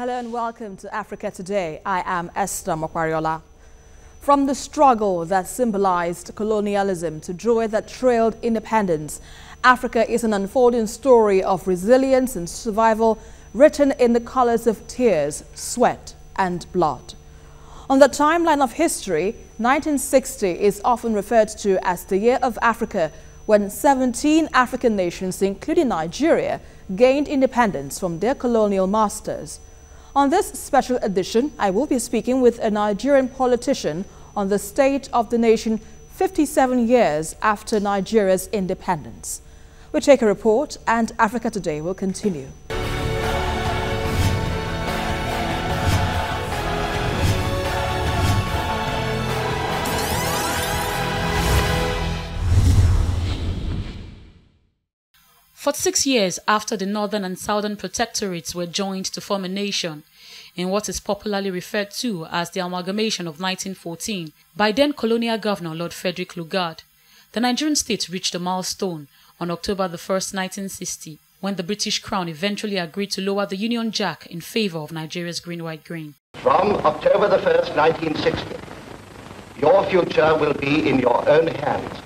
Hello and welcome to Africa Today. I am Esther Mokwariola. From the struggle that symbolized colonialism to joy that trailed independence, Africa is an unfolding story of resilience and survival written in the colors of tears, sweat, and blood. On the timeline of history, 1960 is often referred to as the Year of Africa, when 17 African nations, including Nigeria, gained independence from their colonial masters. On this special edition, I will be speaking with a Nigerian politician on the state of the nation 57 years after Nigeria's independence. We take a report, and Africa Today will continue. For 6 years after the northern and southern protectorates were joined to form a nation, in what is popularly referred to as the amalgamation of 1914 by then colonial governor Lord Frederick Lugard, the Nigerian state reached a milestone on October 1st, 1960, when the British Crown eventually agreed to lower the Union Jack in favor of Nigeria's green-white grain. From October 1st, 1960, your future will be in your own hands.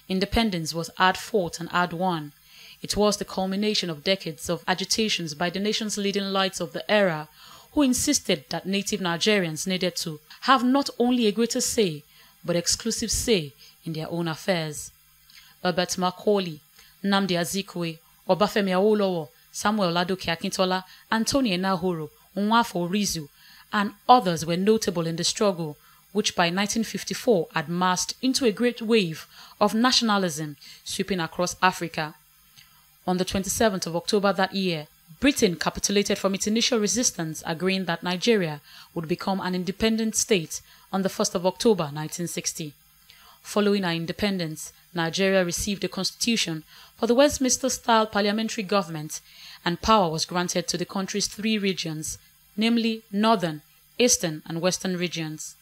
Independence was hard fought and hard won. It was the culmination of decades of agitations by the nation's leading lights of the era, who insisted that native Nigerians needed to have not only a greater say, but exclusive say in their own affairs. Herbert Macaulay, Nnamdi Azikiwe, Obafemi Awolowo, Samuel Ladoke Akintola, Anthony Enahoro, Nwafo Orizu, and others were notable in the struggle, which by 1954 had massed into a great wave of nationalism sweeping across Africa. On the 27th of October that year, Britain capitulated from its initial resistance, agreeing that Nigeria would become an independent state on the 1st of October 1960. Following our independence, Nigeria received a constitution for the Westminster-style parliamentary government, and power was granted to the country's 3 regions, namely Northern, Eastern, and Western regions.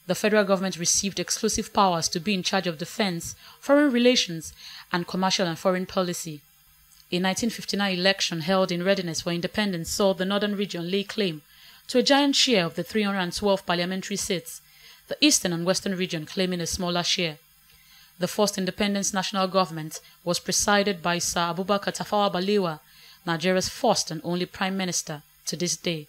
The federal government received exclusive powers to be in charge of defense, foreign relations, and commercial and foreign policy. A 1959 election held in readiness for independence saw the northern region lay claim to a giant share of the 312 parliamentary seats, the eastern and western region claiming a smaller share. The first independence national government was presided by Sir Abubakar Tafawa Balewa, Nigeria's first and only prime minister to this day.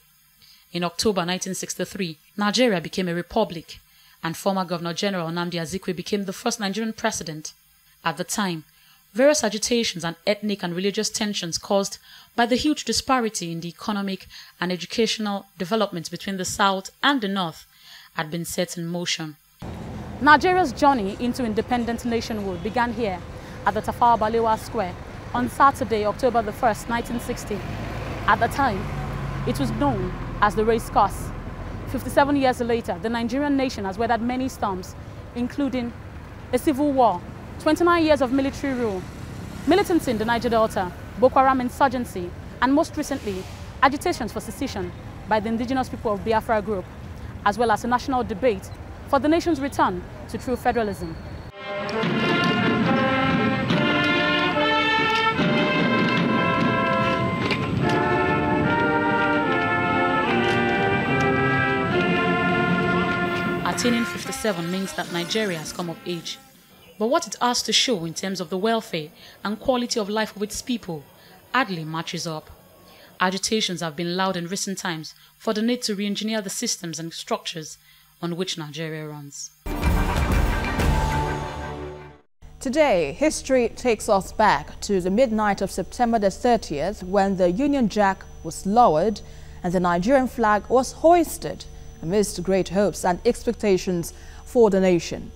In October 1963, Nigeria became a republic, and former Governor General Nnamdi Azikiwe became the first Nigerian president. At the time, various agitations and ethnic and religious tensions caused by the huge disparity in the economic and educational developments between the South and the North had been set in motion. Nigeria's journey into independent nationhood began here at the Tafawa Balewa Square on Saturday, October 1st, 1960. At the time, it was known as the race course. 57 years later, the Nigerian nation has weathered many storms, including a civil war, 29 years of military rule, militancy in the Niger Delta, Boko Haram insurgency, and most recently, agitations for secession by the indigenous people of Biafra group, as well as a national debate for the nation's return to true federalism. Attaining 57 means that Nigeria has come of age. But what it has to show in terms of the welfare and quality of life of its people hardly matches up. Agitations have been loud in recent times for the need to re-engineer the systems and structures on which Nigeria runs. Today, history takes us back to the midnight of September the 30th, when the Union Jack was lowered and the Nigerian flag was hoisted amidst great hopes and expectations for the nation.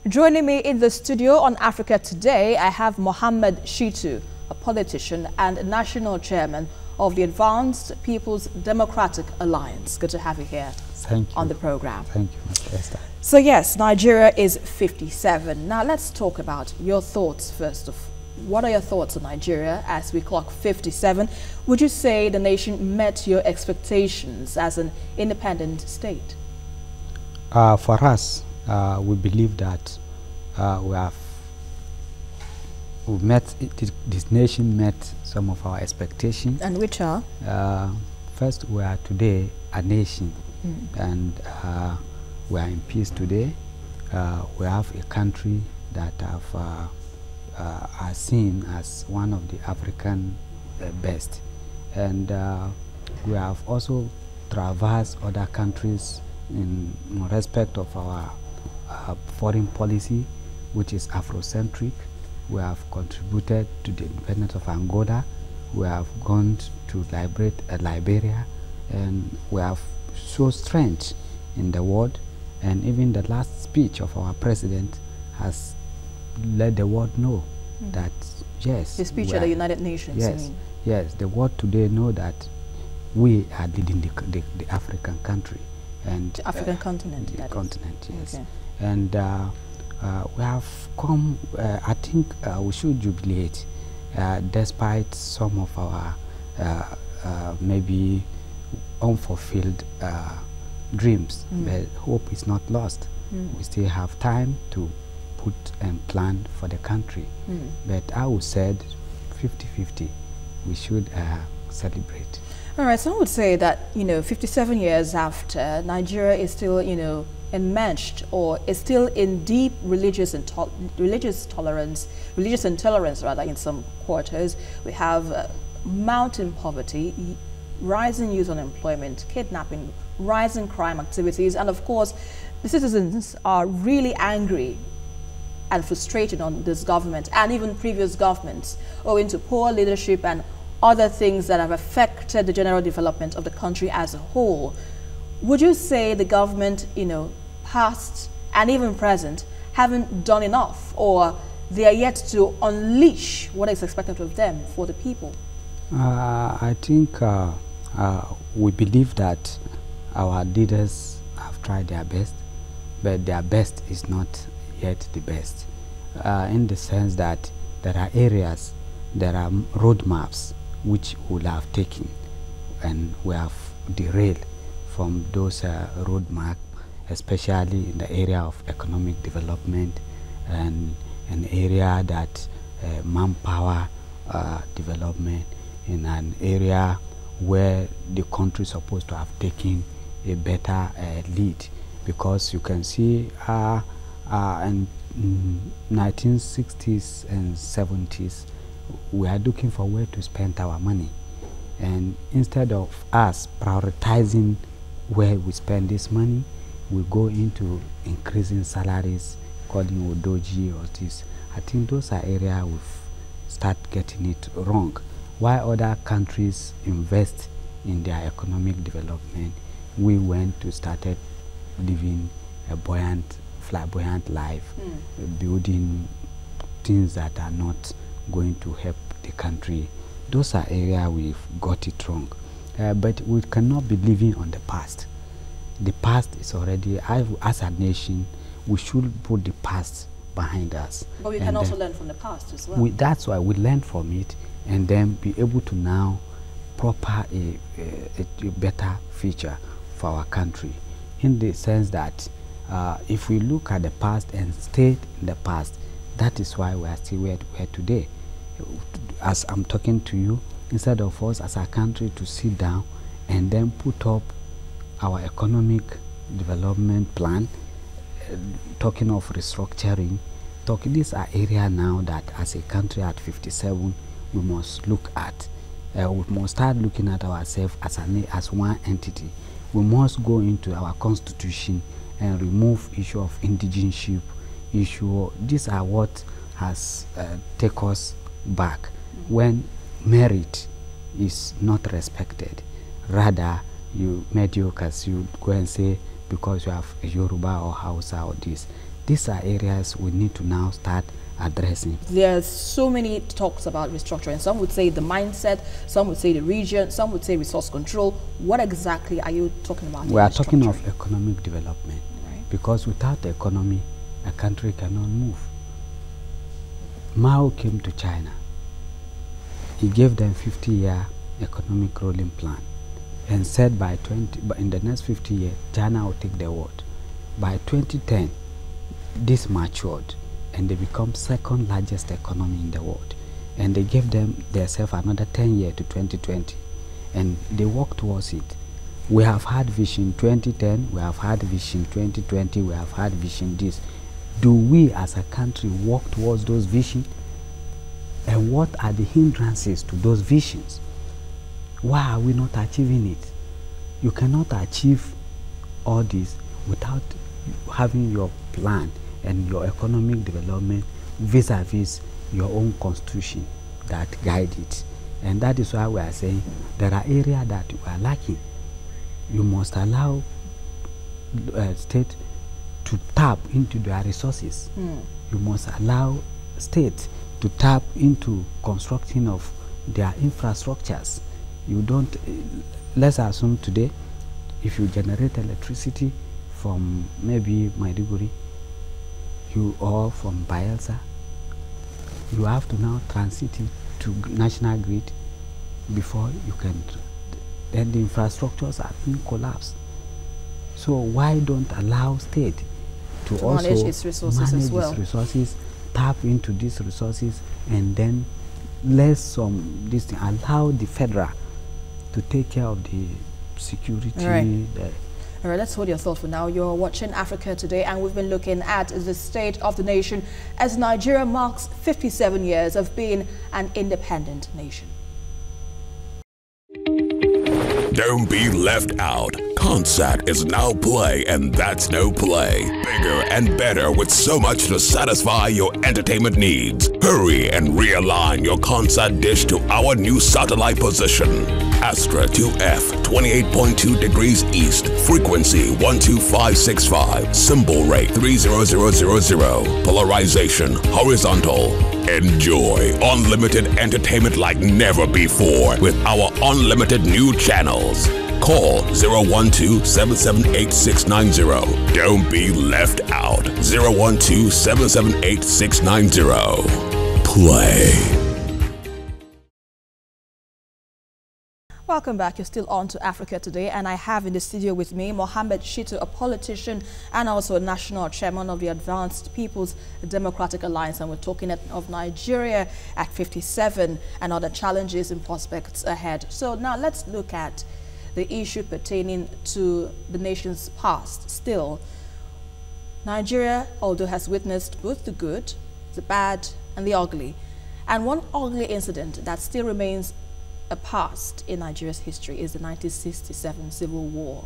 Joining me in the studio on Africa Today, I have Mohammed Shitu, a politician and national chairman of the Advanced People's Democratic Alliance. Good to have you here. Thank you. On the program. Thank you, Ms. Esther. So yes, Nigeria is 57. Now let's talk about your thoughts first. What are your thoughts on Nigeria as we clock 57? Would you say the nation met your expectations as an independent state? For us, we believe that this nation met some of our expectations. And which are? first, we are today a nation, and we are in peace today. We have a country that are seen as one of the African best, and we have also traversed other countries in respect of our foreign policy, which is Afrocentric. We have contributed to the independence of Angola. We have gone to liberate Liberia, and we have shown strength in the world. And even the last speech of our president has let the world know that yes, the speech at the United Nations. Yes, yes, the world today know that we are leading the African country and the African continent. The continent, yes. Okay. And we have come. I think we should jubilate, despite some of our maybe unfulfilled dreams. But hope is not lost. We still have time to put and plan for the country. But I would say 50-50. We should celebrate. All right, some would say that, 57 years after, Nigeria is still, enmeshed, or is still in deep religious intolerance rather, in some quarters. We have mounting poverty, rising youth unemployment, kidnapping, rising crime activities, and of course, the citizens are really angry and frustrated on this government and even previous governments owing to poor leadership and other things that have affected the general development of the country as a whole. Would you say the government, past and even present, haven't done enough, or they are yet to unleash what is expected of them for the people? I think we believe that our leaders have tried their best, but their best is not yet the best, in the sense that there are areas, there are roadmaps which we will have taken, and we have derailed from those roadmaps, especially in the area of economic development and an area that manpower development, in an area where the country is supposed to have taken a better lead, because you can see in 1960s and 70s we are looking for where to spend our money, and instead of us prioritizing where we spend this money, we go into increasing salaries, calling Odoji or this. I think those are areas we've start getting it wrong. While other countries invest in their economic development, we went to started living a flamboyant life, building things that are not going to help the country. Those are areas we've got it wrong. But we cannot be living on the past. The past is already, as a nation, we should put the past behind us. But we can also learn from the past as well. That's why we learn from it, and then be able to now prepare a better future for our country, in the sense that if we look at the past and stay in the past, that is why we are still where we are today. As I'm talking to you, instead of us as a country to sit down and then put up our economic development plan, talking of restructuring, these are areas now that as a country at 57 we must look at. We must start looking at ourselves as one entity. We must go into our constitution and remove issue of indigenship issue. These are what has take us back, when merit is not respected. Rather, you mediocres, you go and say because you have a Yoruba or Hausa or this. These are areas we need to now start addressing. There's so many talks about restructuring. Some would say the mindset, some would say the region, some would say resource control. What exactly are you talking about? We are talking of economic development, right? Because without the economy, a country cannot move. Mao came to China. He gave them 50-year economic rolling plan and said in the next 50 years, China will take the world. By 2010, this matured and they become second largest economy in the world. And they gave themselves another 10 years to 2020. and they work towards it. We have had Vision 2010, we have had Vision 2020, we have had Vision this. Do we as a country work towards those visions? And what are the hindrances to those visions? Why are we not achieving it? You cannot achieve all this without having your plan and your economic development vis-a-vis your own constitution that guide it. And that is why we are saying there are areas that we are lacking. You must allow state to tap into their resources. You must allow state to tap into constructing of their infrastructures. You don't, let's assume today, if you generate electricity from maybe Maiduguri, or from Bayelsa, you have to now transit it to national grid before you can, then the infrastructures are being collapsed. So why don't allow state to also manage its resources as well? Its resources, tap into these resources, and then let this thing, allow the federal to take care of the security. All right, let's hold your thought for now. You're watching Africa Today, and we've been looking at the state of the nation as Nigeria marks 57 years of being an independent nation. Don't be left out. Concert is now play, and that's no play. Bigger and better with so much to satisfy your entertainment needs. Hurry and realign your concert dish to our new satellite position. Astra 2F, 28.2 degrees east, frequency 12565, symbol rate 30000, polarization horizontal. Enjoy unlimited entertainment like never before with our unlimited new channels. Call 012-778-690. Don't be left out. 012-778-690. Play. Welcome back. You're still on to Africa Today, and I have in the studio with me Mohammed Shitu, a politician and also a national chairman of the Advanced People's Democratic Alliance, and we're talking of Nigeria at 57 and other challenges and prospects ahead. So now let's look at the issue pertaining to the nation's past. Still, Nigeria, although has witnessed both the good, the bad, and the ugly, and one ugly incident that still remains a past in Nigeria's history is the 1967 Civil War.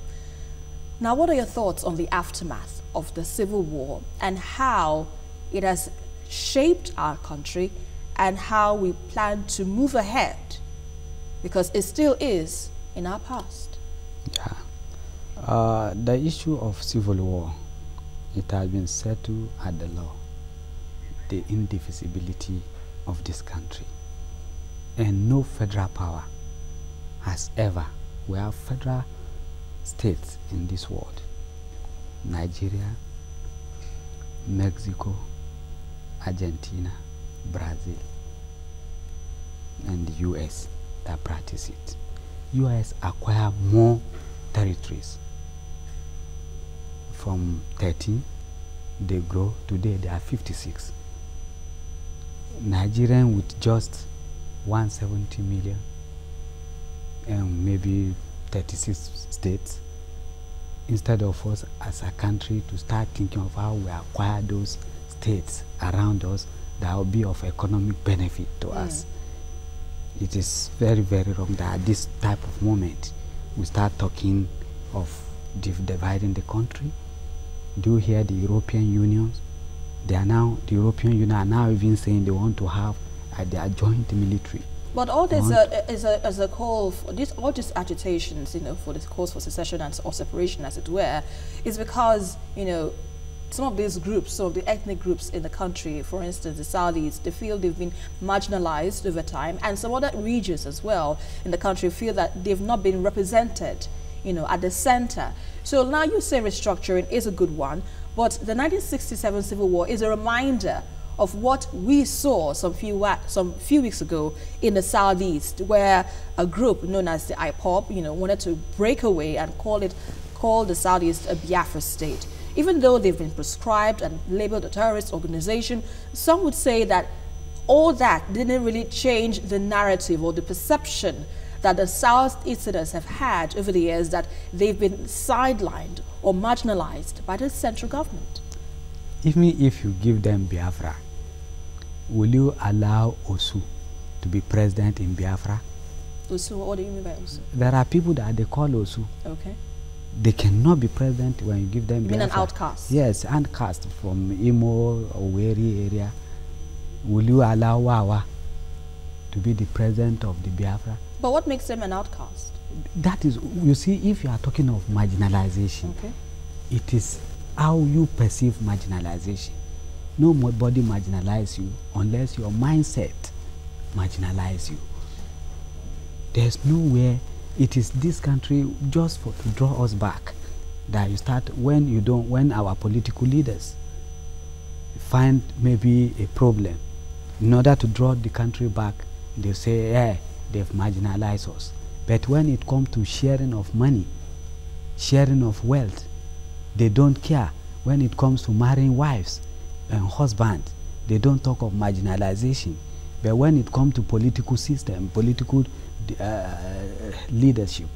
Now, what are your thoughts on the aftermath of the Civil War and how it has shaped our country and how we plan to move ahead? Because it still is in our past. Yeah. The issue of Civil War, it has been settled at the law, the indivisibility of this country. And no federal power has ever, we have federal states in this world. Nigeria, Mexico, Argentina, Brazil, and the US that practice it. US acquire more territories. From 13, they grow, today they are 56. Nigerian with just 170 million and maybe 36 states, instead of us as a country to start thinking of how we acquire those states around us that will be of economic benefit to us. It is very, very wrong that at this type of moment we start talking of dividing the country. Do you hear the European Union? The European Union are now even saying they want to have their joint military. But all this is a call for all these agitations, for this calls for secession or separation, as it were, is because, some of these groups, some of the ethnic groups in the country, for instance, the Saudis, they feel they've been marginalized over time, and some other regions as well in the country feel that they've not been represented, at the center. So now you say restructuring is a good one, but the 1967 Civil War is a reminder of what we saw some few weeks ago in the Southeast, where a group known as the IPOB, wanted to break away and call the Southeast a Biafra state. Even though they've been proscribed and labeled a terrorist organization, some would say that all that didn't really change the narrative or the perception that the Southeasterners have had over the years, that they've been sidelined or marginalized by the central government? Even if you give them Biafra, will you allow Osu to be president in Biafra? Osu, what do you mean by Osu? There are people that they call Osu. Okay. They cannot be president when you give them You Biafra. mean an outcast? Yes, outcast from Imo or Weri area. Will you allow Wawa to be the president of the Biafra? But what makes them an outcast? That is, you see, if you are talking of marginalization, Okay. it is how you perceive marginalization. Nobody marginalize you unless your mindset marginalize you. There's nowhere. It is this country just to draw us back that you start when our political leaders find maybe a problem, in order to draw the country back, they say, yeah, they've marginalized us. But when it comes to sharing of money, sharing of wealth, they don't care. When it comes to marrying wives and husbands, they don't talk of marginalization. But when it comes to political system, political leadership,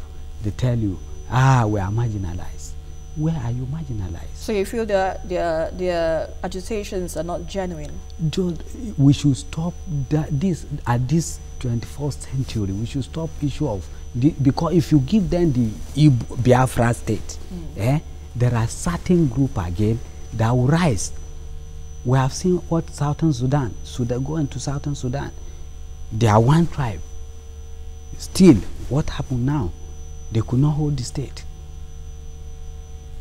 they tell you, we are marginalized. Where are you marginalized? So you feel their agitations are not genuine? We should stop this at this 21st century. We should stop issue of because if you give them the Biafra state, there are certain group again that will rise. We have seen what Southern Sudan, go into Southern Sudan. They are one tribe. Still, what happened now? They could not hold the state.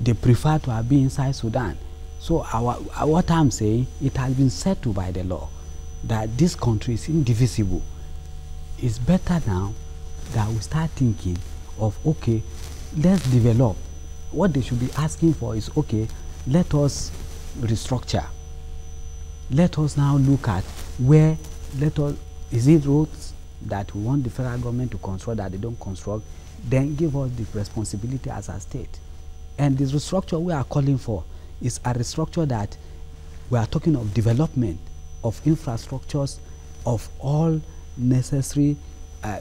They prefer to be inside Sudan. So what I'm saying, it has been settled by the law that this country is indivisible. It's better now that we start thinking of, okay, let's develop. What they should be asking for is, okay, let us restructure. Let us now look at where, is it roads that we want the federal government to construct that they don't construct? Then give us the responsibility as a state. And this restructure we are calling for is a restructure that we are talking of development of infrastructures, of all necessary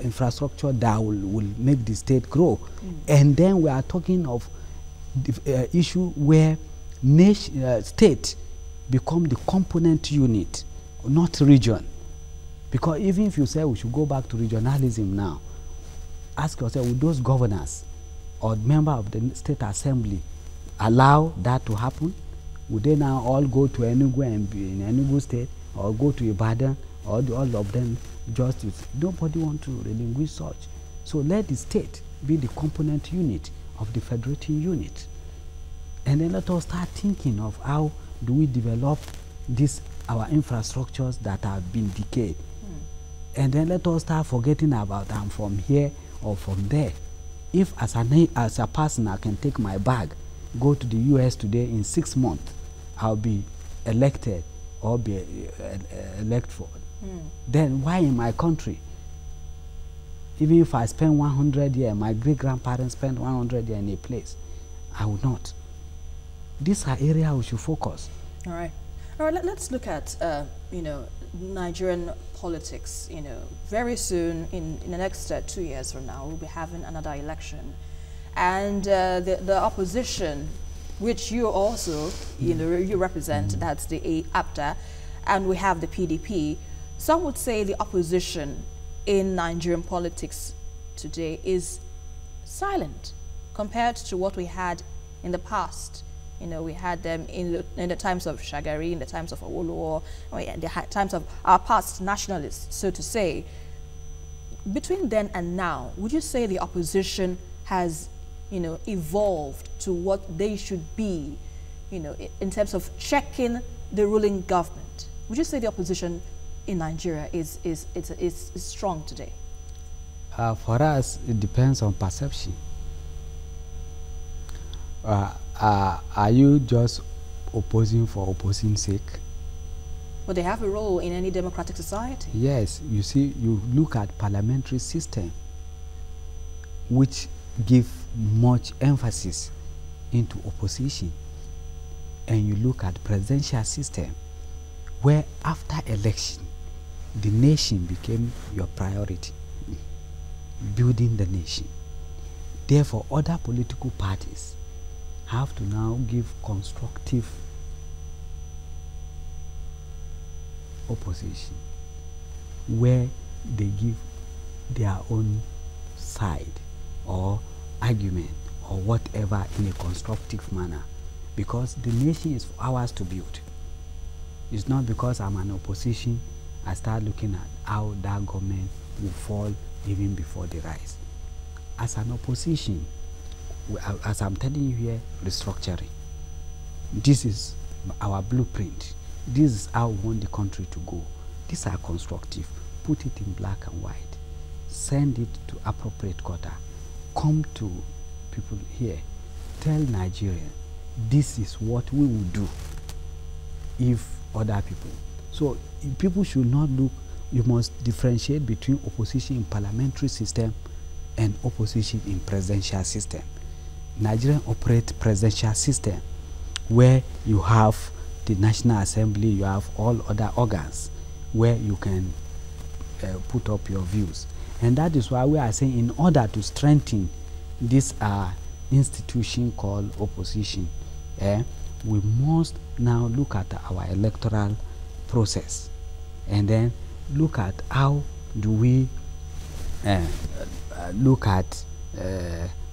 infrastructure that will make the state grow. And then we are talking of the issue where state become the component unit, not region. Because even if you say we should go back to regionalism now, ask yourself, would those governors or member of the state assembly allow that to happen? Would they now all go to Enugu and be in Enugu state, or go to Ibadan, or all of them justice? Nobody wants to relinquish such. So let the state be the component unit of the federating unit. And then let us start thinking of how do we develop our infrastructures that have been decayed. And then let us start forgetting about I'm from here or from there. If as a person I can take my bag, go to the US today, in 6 months, I'll be elected or be elected for. Then why in my country? Even if I spend 100 years, my great-grandparents spent 100 years in a place, I would not. These are areas we should focus. All right. All right, let's look at, Nigerian politics. Very soon, in the next 2 years from now, we'll be having another election. And the opposition, which you also, you represent, that's the APTA, and we have the PDP. Some would say the opposition in Nigerian politics today is silent compared to what we had in the past. We had them in the times of Shagari, in the times of Awolowo, in the times of our past nationalists, so to say. Between then and now, would you say the opposition has, evolved to what they should be, in terms of checking the ruling government? Would you say the opposition in Nigeria is strong today? For us, it depends on perception. Are you just opposing for opposing sake? But they have a role in any democratic society. Yes, you see, you look at parliamentary system, which give much emphasis into opposition, and you look at presidential system, where after election, the nation became your priority. building the nation. Therefore, other political parties have to now give constructive opposition where they give their own side or argument or whatever in a constructive manner, because the nation is ours to build. It's not because I'm an opposition I start looking at how that government will fall even before the rise. As an opposition, as I'm telling you here, restructuring. This is our blueprint. This is how we want the country to go. These are constructive. Put it in black and white. Send it to appropriate quarter. Come to people here. Tell Nigerians, this is what we will do if other people. So people should not look, you must differentiate between opposition in parliamentary system and opposition in presidential system. Nigerian operate presidential system where you have the National Assembly, you have all other organs where you can put up your views. And that is why we are saying in order to strengthen this institution called opposition, we must now look at our electoral process and then look at how do we look at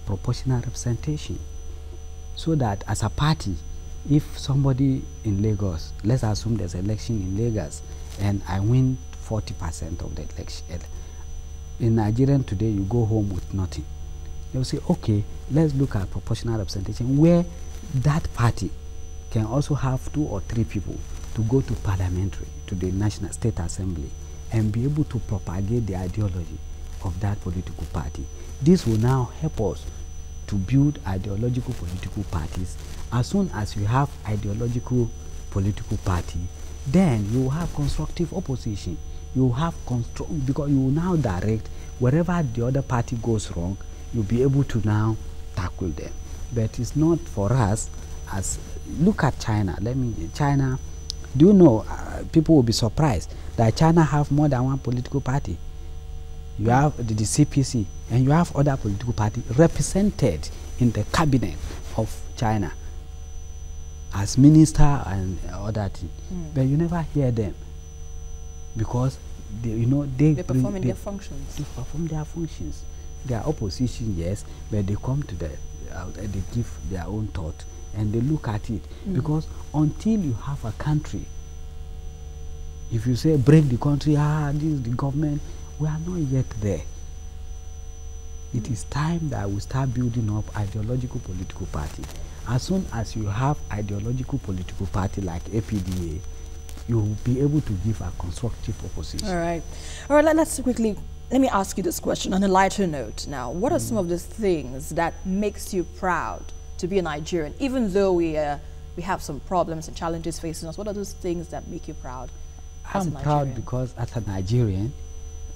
proportional representation, so that as a party, if somebody in Lagos, let's assume there's an election in Lagos and I win 40% of the election, in Nigeria today you go home with nothing. They'll say, okay, let's look at proportional representation where that party can also have 2 or 3 people to go to parliamentary, to the National State Assembly, and be able to propagate the ideology of that political party. This will now help us to build ideological political parties. As soon as you have ideological political party, then you will have constructive opposition. You will have because you will now direct wherever the other party goes wrong, you'll be able to now tackle them. But it's not for us as, look at China. China, do you know, people will be surprised that China have more than one political party. You have the CPC and you have other political parties represented in the cabinet of China as minister and other things. But you never hear them because they perform their functions. They perform their functions. They are opposition, yes, but they come to they give their own thought and they look at it. Because until you have a country, if you say break the country, this is the government, we are not yet there. It is time that we start building up ideological political party. As soon as you have ideological political party like APDA, you will be able to give a constructive opposition. All right, let's quickly, let me ask you this question on a lighter note now. What are some of the things that makes you proud to be a Nigerian, even though we have some problems and challenges facing us? What are those things that make you proud? I'm proud because as a Nigerian,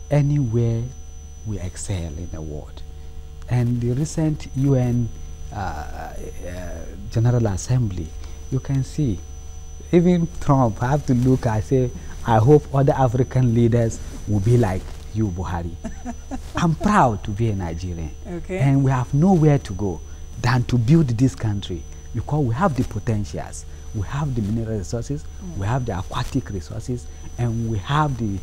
anywhere we excel in the world. And the recent UN General Assembly, you can see, even Trump have to look and say, I hope other African leaders will be like you, Buhari. I'm proud to be a Nigerian. Okay. And we have nowhere to go than to build this country because we have the potentials. We have the mineral resources, we have the aquatic resources, and we have the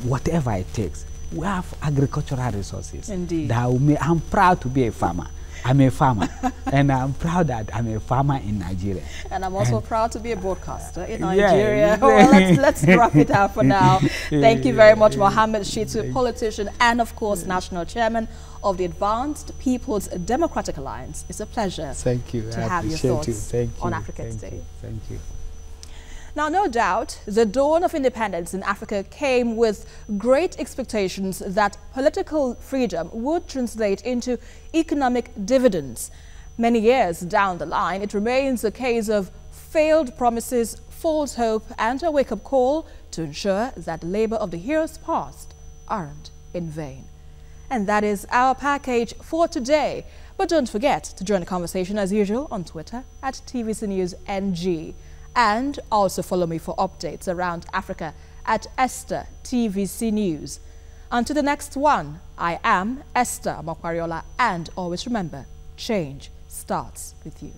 whatever it takes. We have agricultural resources. Indeed. I'm proud to be a farmer. I'm a farmer, and I'm proud that I'm a farmer in Nigeria. And I'm also proud to be a broadcaster in Nigeria. Well, let's wrap it up for now. Thank you very much, Mohammed Shittu, politician and, of course, national chairman of the Advanced People's Democratic Alliance. It's a pleasure to have your thoughts on Africa today. Thank you. Now, no doubt, the dawn of independence in Africa came with great expectations that political freedom would translate into economic dividends. Many years down the line, it remains a case of failed promises, false hope, and a wake-up call to ensure that the labor of the heroes past aren't in vain. And that is our package for today. But don't forget to join the conversation as usual on Twitter at TVC News NG. And also follow me for updates around Africa at Esther TVC News. Until the next one, I am Esther Mokwariola, and always remember, change starts with you.